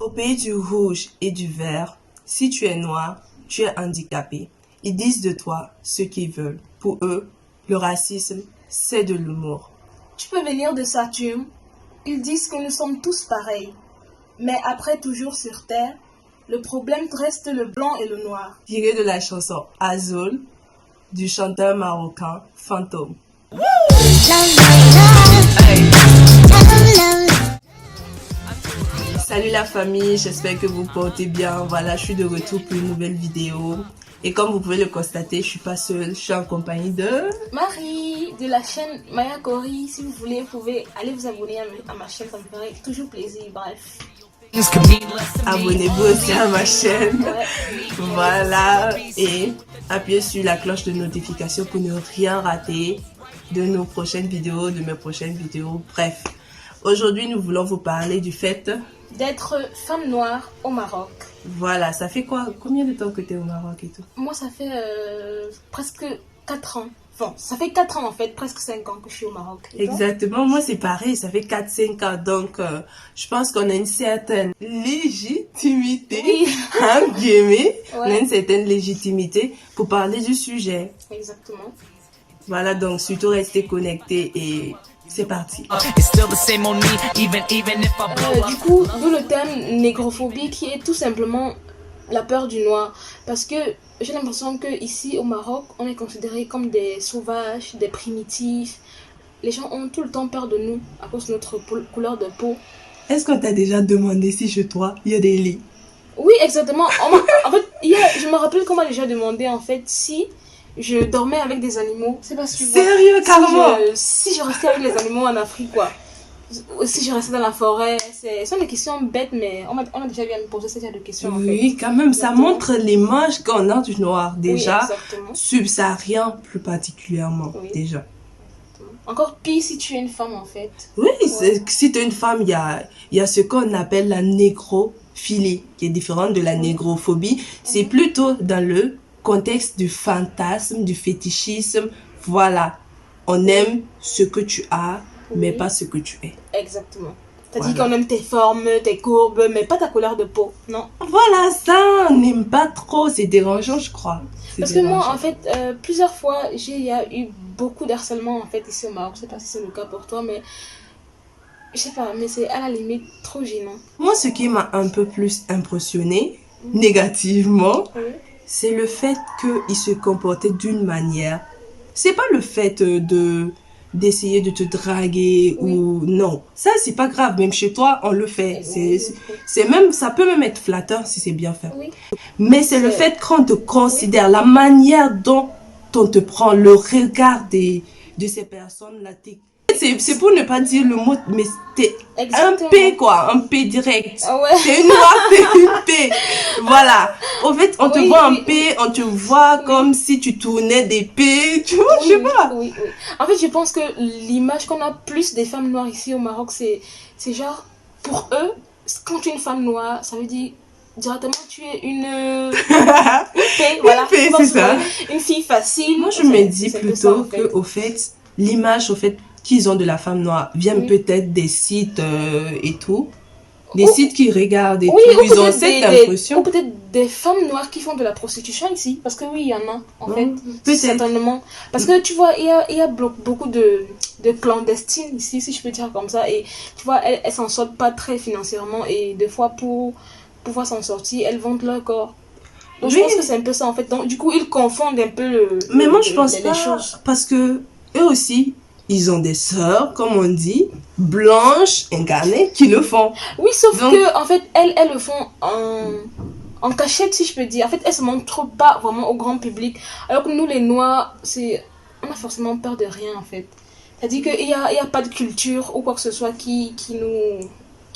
Au pays du rouge et du vert, si tu es noir, tu es handicapé. Ils disent de toi ce qu'ils veulent. Pour eux, le racisme, c'est de l'humour. Tu peux venir de Saturne. Ils disent que nous sommes tous pareils. Mais après, toujours sur Terre, le problème reste le blanc et le noir. Tiré de la chanson Azul du chanteur marocain Fantôme. Salut la famille, j'espère que vous portez bien. Voilà, je suis de retour pour une nouvelle vidéo. Et comme vous pouvez le constater, je suis pas seule, je suis en compagnie de Marie de la chaîne Maya Kori. Si vous voulez, vous pouvez aller vous abonner à ma chaîne, ça me ferait toujours plaisir. Bref. Abonnez-vous aussi à ma chaîne. Ouais. Voilà. Et appuyez sur la cloche de notification pour ne rien rater de nos prochaines vidéos, de mes prochaines vidéos. Bref. Aujourd'hui, nous voulons vous parler du fait D'être femme noire au Maroc. Voilà, ça fait quoi? Combien de temps que tu es au Maroc et tout? Moi, ça fait presque 4 ans. Bon, ça fait 4 ans en fait, presque 5 ans que je suis au Maroc. Et toi? Exactement, moi c'est pareil, ça fait 4-5 ans. Donc, je pense qu'on a une certaine légitimité, Oui. entre guillemets, Ouais. on a une certaine légitimité pour parler du sujet. Exactement. Voilà, donc surtout restez connectés et c'est parti. Du coup, d'où le thème négrophobie qui est tout simplement la peur du noir. Parce que j'ai l'impression qu'ici au Maroc, on est considérés comme des sauvages, des primitifs. Les gens ont tout le temps peur de nous à cause de notre couleur de peau. Est-ce qu'on t'a déjà demandé si chez toi, il y a des lits? Oui, exactement. En fait, je me rappelle qu'on m'a déjà demandé en fait si je dormais avec des animaux. C'est parce que Sérieux, carrément? si je restais avec les animaux en Afrique, quoi. Si je restais dans la forêt, ce sont des questions bêtes, mais on a déjà bien me poser ce genre de questions. En fait. Oui, quand même, ça Exactement. montre l'image qu'on a du noir déjà, Oui, exactement. subsaharien plus particulièrement Oui. déjà. Encore pire si tu es une femme, en fait. Oui, si tu es une femme, il y a ce qu'on appelle la négrophilie, qui est différente de la négrophobie. C'est plutôt dans le contexte du fantasme, du fétichisme. Voilà, on aime ce que tu as, mais Oui. pas ce que tu es. Exactement. C'est-à-dire Voilà. qu'on aime tes formes, tes courbes, mais pas ta couleur de peau, non? Voilà, ça, on n'aime pas trop, c'est dérangeant, je crois. C'est Parce que moi, dérangeant. en fait, plusieurs fois, il y a eu beaucoup d'harcèlement, en fait, ici au Maroc. Je sais pas si c'est le cas pour toi, mais je sais pas, mais c'est à la limite trop gênant. Moi, ce qui m'a un peu plus impressionné, négativement, Oui. c'est le fait qu'il se comportait d'une manière. C'est pas le fait d'essayer de te draguer Oui. ou non. Ça, c'est pas grave. Même chez toi, on le fait. Oui. C'est même, ça peut même être flatteur si c'est bien fait. Oui. Mais c'est le fait qu'on te considère, la manière dont on te prend, le regard de ces personnes-là. C'est pour ne pas dire le mot, mais t'es un Exactement. P quoi, un P direct. Ah ouais. T'es une noire, t'es une P. Voilà. Au fait, on te Oui, voit en oui, P, on te voit comme si tu tournais des P, tu vois, je sais pas. Oui. En fait, je pense que l'image qu'on a plus des femmes noires ici au Maroc, c'est genre, pour eux, quand tu es une femme noire, ça veut dire directement tu es une fille, voilà. fille, Tu vois, c'est ça. Une fille facile. Moi, je me dis C'est un peu ça, plutôt en fait. que, au fait, l'image, au fait, qu'ils ont de la femme noire vient Oui. peut-être des sites et tout. Des Ou- sites qui regardent et Oui, tout. ou Ils ont peut-être cette ou impression. peut-être des femmes noires qui font de la prostitution ici. Parce que oui, il y en a, en fait. Peut-être. Certainement. Parce que tu vois, il y a beaucoup de clandestines ici, si je peux dire comme ça. Et tu vois, elles s'en sortent pas très financièrement. Et des fois, pour pouvoir s'en sortir, elles vendent leur corps. Donc je Oui. pense que c'est un peu ça, en fait. Donc du coup, ils confondent un peu Mais moi, je pense les pas, choses. parce que eux aussi, ils ont des sœurs, comme on dit, blanches, incarnées, qui le font. Oui, sauf Donc- que, en fait, elles le font en cachette, si je peux dire. En fait, elles se montrent pas vraiment au grand public. Alors que nous, les Noirs, on a forcément peur de rien, en fait. C'est-à-dire qu'il y a pas de culture ou quoi que ce soit qui nous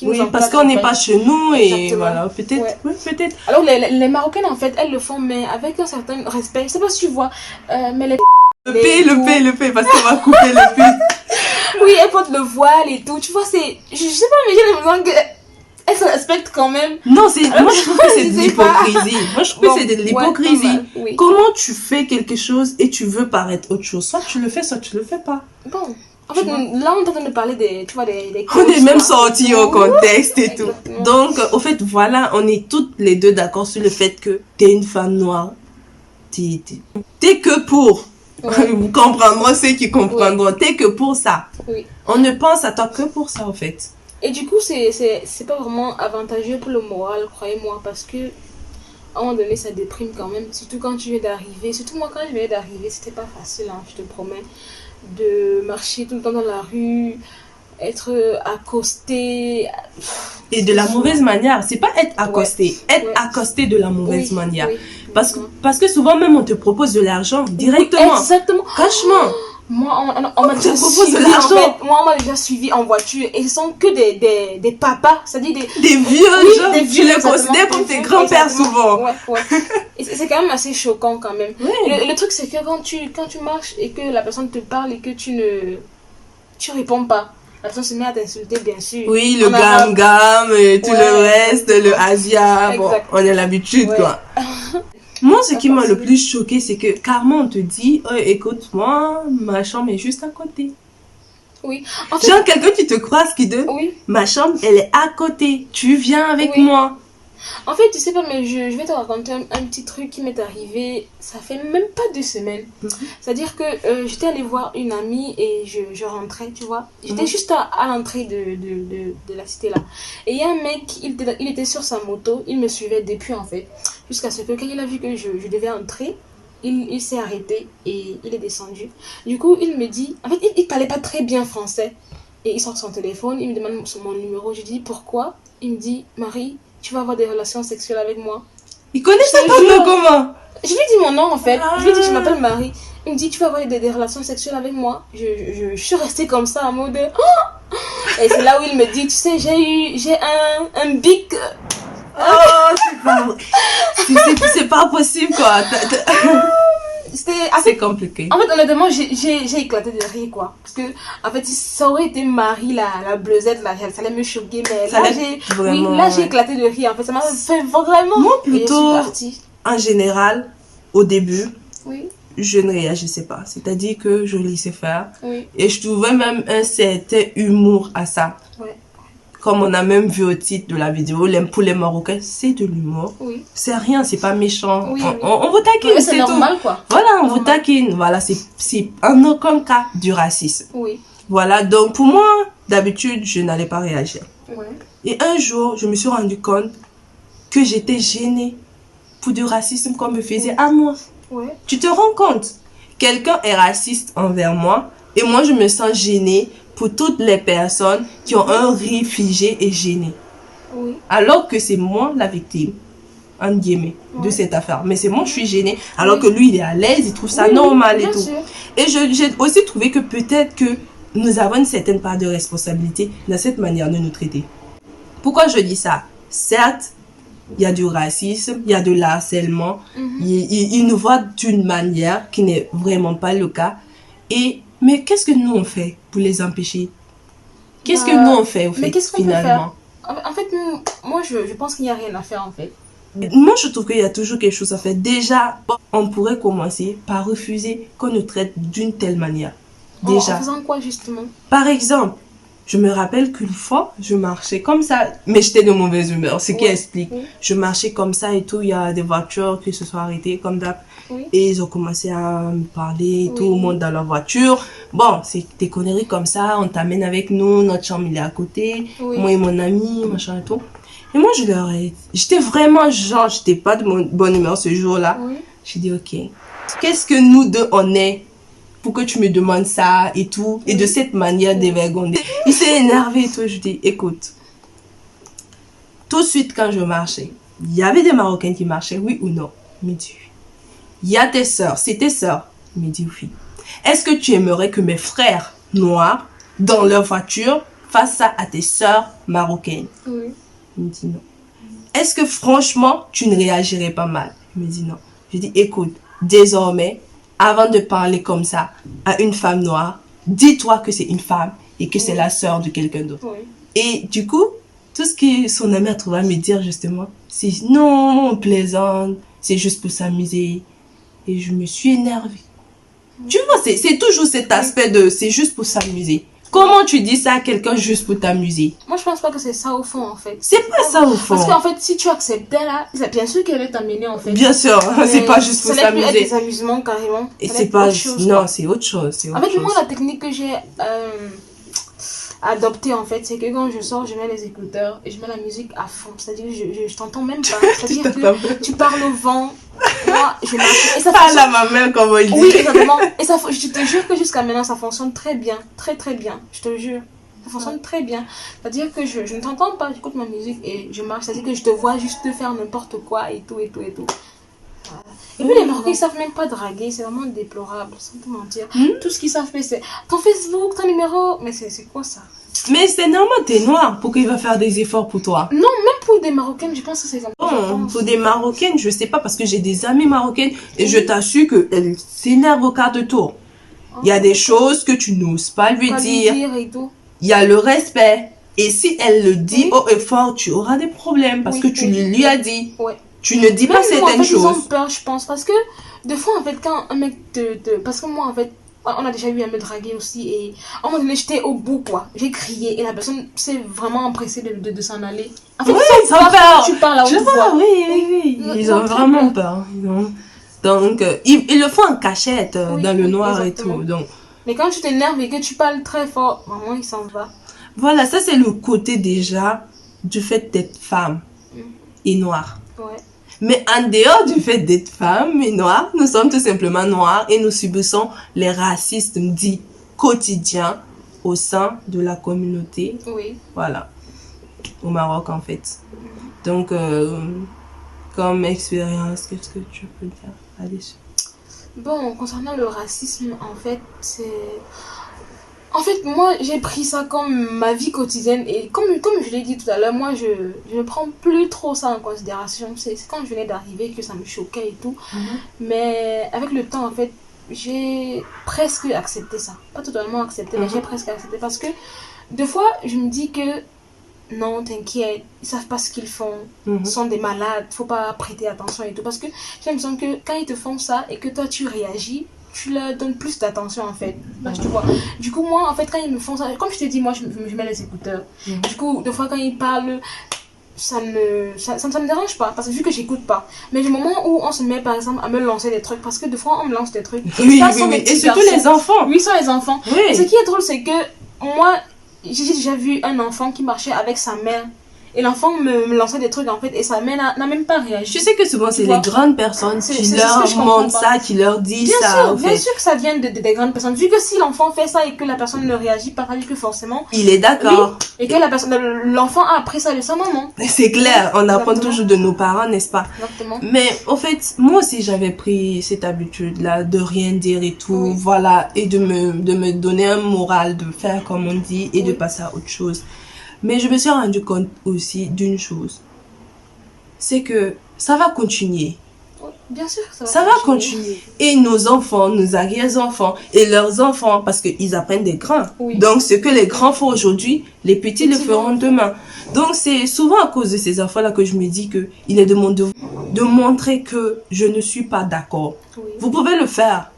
Oui, encadre, parce qu'on en n'est fait. pas chez nous et Exactement. voilà, peut-être, Ouais. oui, peut-être. Alors, les Marocaines, en fait, elles le font, mais avec un certain respect. Je sais pas si tu vois, mais les... Le P, parce qu'on va couper le P. Oui, elles portent le voile et tout. Tu vois, c'est... Je sais pas, mais j'ai l'impression que... Elles se respectent quand même. Non, moi je trouve que c'est Je de sais pas. l'hypocrisie. Moi je trouve Bon, que c'est de ouais, l'hypocrisie. pas mal, oui. Comment tu fais quelque chose et tu veux paraître autre chose? Soit tu le fais, soit tu le fais pas. Bon, En fait, là, on est en train de parler des, tu vois, des On est même causes, quoi. sortis au contexte et tout. Exactement. Donc, au fait, voilà, on est toutes les deux d'accord sur le fait que t'es une femme noire. T'es que pour. Ouais. Vous comprendrez ceux qui comprendront. T'es que pour ça. Oui. On ne pense à toi que pour ça, en fait. Et du coup, c'est pas vraiment avantageux pour le moral, croyez-moi, parce que à un moment donné, ça déprime quand même. Surtout quand tu viens d'arriver. Surtout moi, quand je venais d'arriver, c'était pas facile, hein, je te promets. De marcher tout le temps dans la rue, être accosté. Et de la mauvaise manière. C'est pas être accosté. Être Ouais. accosté de la mauvaise Oui, manière. oui. Parce que souvent, même, on te propose de l'argent directement. Oui, exactement. Franchement. Moi, on m'a déjà propose suivi, de l'argent. en fait. Moi, on m'a déjà suivi en voiture. Et ce sont que des papas, c'est-à-dire Des vieux gens. des Tu vieux, les exactement, considères comme des tes vieux, grands-pères exactement. souvent. Ouais, ouais. Et c'est quand même assez choquant quand même. Ouais. Et le truc, c'est que quand tu marches et que la personne te parle et que tu réponds pas, la personne se met à t'insulter, bien sûr. Oui, le En arabe. gam-gam, et tout Ouais, le reste, le exactement. Asia, bon, Exact. on a l'habitude, Ouais. quoi. Moi, ce qui m'a le Facile. plus choqué, c'est que carrément, on te dit, oh, écoute, moi, ma chambre est juste à côté. Oui. En fait, Genre, quelqu'un, tu te croises qui dit, oui. ma chambre, elle est à côté, tu viens avec Oui. moi. En fait, tu sais pas, mais je vais te raconter un petit truc qui m'est arrivé. Ça fait même pas 2 semaines. C'est-à-dire que j'étais allée voir une amie et je rentrais, tu vois. J'étais juste à l'entrée de la cité là. Et il y a un mec, il était sur sa moto, il me suivait depuis en fait. Jusqu'à ce que quand il a vu que je devais entrer, il s'est arrêté et il est descendu. Du coup, il me dit, en fait, il parlait pas très bien français. Et il sort son téléphone, il me demande mon numéro. Je dis, pourquoi? Il me dit, Marie, tu vas avoir des relations sexuelles avec moi. Il connaît Je ça te ton jure. nom comment? Je lui dis mon nom en fait. Ah. Je lui dis que je m'appelle Marie. Il me dit tu vas avoir des relations sexuelles avec moi. Je suis restée comme ça en mode oh. Et c'est là où il me dit tu sais j'ai un bic. Oh, c'est pas vrai. C'est pas possible, quoi. C'était C'est assez compliqué. en fait honnêtement j'ai éclaté de rire quoi. Parce que en fait si ça aurait été Marie la bleusette là ça allait me choquer mais Ça là allait j'ai vraiment, oui là j'ai ouais. éclaté de rire en fait ça m'a fait vraiment. Moi, Et je suis plutôt, partie. en général, au début, Oui je ne réagissais pas. C'est-à-dire que je laissais faire. oui Et je trouvais même un certain humour à ça. ouais Comme on a même vu au titre de la vidéo, pour les Marocains, c'est de l'humour. oui. C'est rien, c'est pas méchant. Oui, on, oui. on vous taquine, Ouais, c'est c'est tout. normal quoi. Voilà, on vous Normal. taquine. Voilà, c'est en aucun cas du racisme. Oui Voilà, donc pour moi, d'habitude, je n'allais pas réagir. ouais Et un jour, je me suis rendu compte que j'étais gênée pour du racisme qu'on me faisait à moi. ouais. Tu te rends compte? Quelqu'un est raciste envers moi et moi je me sens gênée pour toutes les personnes qui ont un rire figé et gêné. Oui. Alors que c'est moi la victime, entre guillemets, de Ouais. cette affaire. Mais c'est moi je suis gênée alors Oui. que lui il est à l'aise, il trouve ça Oui, normal oui, et bien tout. sûr. Et j'ai aussi trouvé que peut-être que nous avons une certaine part de responsabilité dans cette manière de nous traiter. Pourquoi je dis ça? Certes, il y a du racisme, il y a de l'harcèlement, Mhm. ils nous voient d'une manière qui n'est vraiment pas le cas. Mais qu'est-ce que nous on fait pour les empêcher? Qu'est-ce que Bah, nous on fait au fait mais qu'est-ce qu'on peut finalement? En fait, moi, je pense qu'il n'y a rien à faire, en fait. Moi je trouve qu'il y a toujours quelque chose à faire. Déjà, on pourrait commencer par refuser qu'on nous traite d'une telle manière. En Déjà. faisant quoi, justement? Par exemple, je me rappelle qu'une fois, je marchais comme ça, mais j'étais de mauvaise humeur, ce qui Oui, explique. oui. Je marchais comme ça et tout, il y a des voitures qui se sont arrêtées comme d'hab. Oui. Et ils ont commencé à me parler, Oui. tout le monde dans leur voiture. Bon, c'est des conneries comme ça, on t'amène avec nous, notre chambre il est à côté, Oui. moi et mon ami, machin et tout. Et moi je leur ai... J'étais vraiment genre, j'étais pas de bonne humeur ce jour-là. Oui. J'ai dit ok, qu'est-ce que nous deux on est pour que tu me demandes ça et tout, et de cette manière dévergondée. Il s'est énervé et tout, je dis, écoute, tout de suite quand je marchais, il y avait des Marocains qui marchaient, oui ou non? Il me dit, oui. Il y a tes sœurs, c'est tes sœurs? Il me dit, oui. Est-ce que tu aimerais que mes frères noirs, dans leur voiture, fassent ça à tes sœurs marocaines? Oui. Il me dit non. Est-ce que franchement, tu ne réagirais pas mal? Il me dit non. Je dis, écoute, désormais, avant de parler comme ça à une femme noire, dis-toi que c'est une femme et que c'est la sœur de quelqu'un d'autre. Oui. Et du coup, tout ce que son ami a trouvé à me dire justement, c'est non, on plaisante, c'est juste pour s'amuser. Et je me suis énervée. Tu vois, c'est toujours cet aspect de c'est juste pour s'amuser. Comment tu dis ça à quelqu'un juste pour t'amuser? Moi, je pense pas que c'est ça au fond, en fait. C'est pas ça au fond. Parce qu'en fait, si tu acceptais là, c'est bien sûr qu'elle allait t'amener, en fait. Bien sûr, c'est pas juste pour Ça n'est plus être s'amuser. des amusements, carrément. Et Ça c'est va être pas... autre chose, Non, quoi. c'est autre chose. C'est En autre fait, moi, chose. la technique que j'ai adoptée, en fait, c'est que quand je sors, je mets les écouteurs et je mets la musique à fond. C'est-à-dire que je t'entends même pas. C'est-à-dire que tu parles au vent, moi, je marche. Et ça Parle à ma mère, comme on dit. Oui, exactement. Et ça, je te jure que jusqu'à maintenant, ça fonctionne très bien. Très, très bien. Je te jure. Ça fonctionne très bien. C'est-à-dire que je ne t'entends pas, j'écoute ma musique et je marche. C'est-à-dire que je te vois juste faire n'importe quoi et tout, et tout, et tout. Voilà. Et puis les Marocains, ils savent même pas draguer. C'est vraiment déplorable, sans te mentir. Tout ce qu'ils savent faire, c'est ton Facebook, ton numéro. Mais c'est quoi ça? Mais c'est normal, t'es noir. Pourquoi il va faire des efforts pour toi? Non, même pour des Marocaines, je pense que c'est comme ça. Bon, pour des Marocaines, je sais pas, parce que j'ai des amies marocaines et je t'assure qu'elles s'énervent au quart de tour. Il y a des choses que tu n'oses pas lui Pas dire. lui dire et tout. Il y a le respect. Et si elle le dit haut et fort, tu auras des problèmes parce que tu lui as dit. Ouais. Tu ne dis Même pas nous, en certaines fait, ils ont choses. peur, je pense. Parce que, des fois, en fait, quand un mec parce que moi, en fait, on a déjà eu à me draguer aussi. Et à un moment donné, j'étais au bout, quoi. J'ai crié et la personne s'est vraiment empressée de s'en aller. En fait, Oui, ils ont peur quand tu parles à Je haute vois, voix. oui. Ils ont vraiment peur. Donc, ils le font en cachette, Oui, dans le oui, noir exactement. et tout. Donc, Mais quand tu t'énerves et que tu parles très fort, vraiment, il s'en va. voilà, ça c'est le côté déjà du fait d'être femme et noire. Ouais. Mais en dehors du fait d'être femme et noire, nous sommes tout simplement noirs et nous subissons les racismes dits quotidiens au sein de la communauté. Oui. Voilà, au Maroc en fait. Donc, comme expérience, qu'est-ce que tu peux dire là-dessus? Bon, concernant le racisme, en fait, c'est... En fait, moi, j'ai pris ça comme ma vie quotidienne et comme je l'ai dit tout à l'heure, moi, je ne prends plus trop ça en considération. C'est quand je venais d'arriver que ça me choquait et tout. Mais avec le temps, en fait, j'ai presque accepté ça. Pas totalement accepté, mais j'ai presque accepté parce que des fois, je me dis que non, t'inquiète, ils savent pas ce qu'ils font, ils sont des malades, faut pas prêter attention et tout. Parce que j'ai l'impression que quand ils te font ça et que toi tu réagis, tu leur donnes plus d'attention en fait. Tu vois. Du coup, moi en fait, quand ils me font ça, comme je te dis, moi je mets les écouteurs. Du coup, des fois quand ils parlent, ça me dérange pas parce que vu que j'écoute pas. Mais du moment où on se met par exemple à me lancer des trucs, parce que des fois on me lance des trucs. Oui. Des Et surtout les enfants. Oui, sont les enfants. Oui. Et ce qui est drôle, c'est que moi, j'ai déjà vu un enfant qui marchait avec sa mère. Et l'enfant me lançait des trucs en fait. Et sa mère n'a même pas réagi. Je sais que souvent c'est les grandes personnes qui c'est leur ce que je comprends montrent pas. ça, qui leur disent Bien ça. sûr, bien sûr que ça vient des grandes personnes. Vu que si l'enfant fait ça et que la personne ne réagit pas, ça dit que forcément. Il est d'accord. Et que l'enfant a appris ça de sa maman. C'est clair, on apprend Exactement. toujours de nos parents, n'est-ce pas? Exactement. Mais au fait, moi aussi j'avais pris cette habitude-là de rien dire et tout, voilà, et de me donner un moral, de faire comme on dit et de passer à autre chose. Mais je me suis rendu compte aussi d'une chose, c'est que ça va continuer. Bien sûr, Ça va continuer. Et nos enfants, nos arrière-enfants et leurs enfants, parce qu'ils apprennent des grands. Oui. Donc, ce que les grands font aujourd'hui, les petits le feront vont. demain. Donc, c'est souvent à cause de ces enfants-là que je me dis que il est de mon devoir de montrer que je ne suis pas d'accord. Oui. Vous pouvez le faire.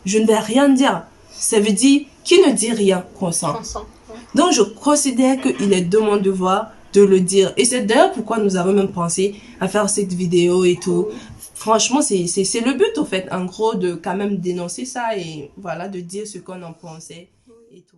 Je ne vais rien dire. Ça veut dire, qui ne dit rien consent. Donc, je considère qu'il est de mon devoir de le dire. Et c'est d'ailleurs pourquoi nous avons même pensé à faire cette vidéo et tout. Franchement, c'est le but, en fait, en gros, de quand même dénoncer ça et voilà, de dire ce qu'on en pensait et tout.